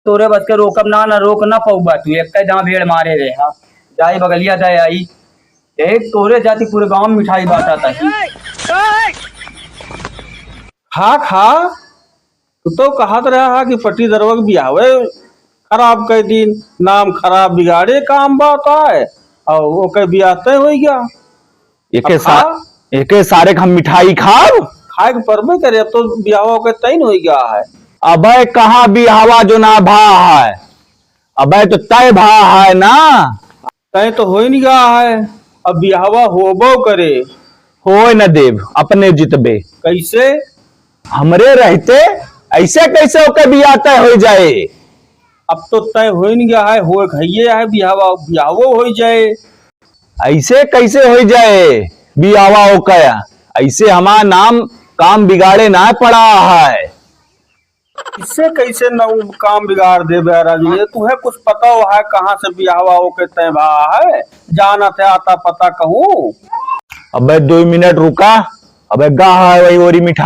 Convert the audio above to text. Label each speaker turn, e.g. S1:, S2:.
S1: तोरे बस के रोकब ना ना रोक ना पऊबा तू एक जहाँ भेड़ मारे रे हा जाई बगलिया जाए आई एक तोरे जाति पूरे गांव में मिठाई बांटा था।
S2: खा खा तू तो कहत रहा कि पट्टी दरवक बियावे खराब कर दिन नाम खराब बिगाड़े काम बात है और वो कह बियाते हो गया।
S3: एके
S2: अब खा
S3: एके सारे हम मिठाई खाब।
S2: खाए के परबे करे अब तो बियावा के तैन हो गया है।
S3: अबे कहाँ बिहावा जो ना भा है, अबे तो तय भा है ना।
S2: तय तो हो नहीं गया है अब बियावा होबो करे।
S3: होए न देव अपने जितबे
S2: कैसे
S3: हमरे रहते ऐसे कैसे ओके बियाह तय हो जाए।
S2: अब तो तय हो नहीं गया है हो खइये है बियावा बियावो हो जाए।
S3: ऐसे कैसे हो जाए बियावा ओके ऐसे हमारा नाम काम बिगाड़े ना पड़ा है।
S2: इससे कैसे न काम बिगाड़ दे राजू ये तुम्हें कुछ पता हो है कहाँ से बियावा होके तय भा है जाना थे आता पता कहूँ।
S3: अबे 2 मिनट रुका, अबे गा है वही ओरी मिठाई।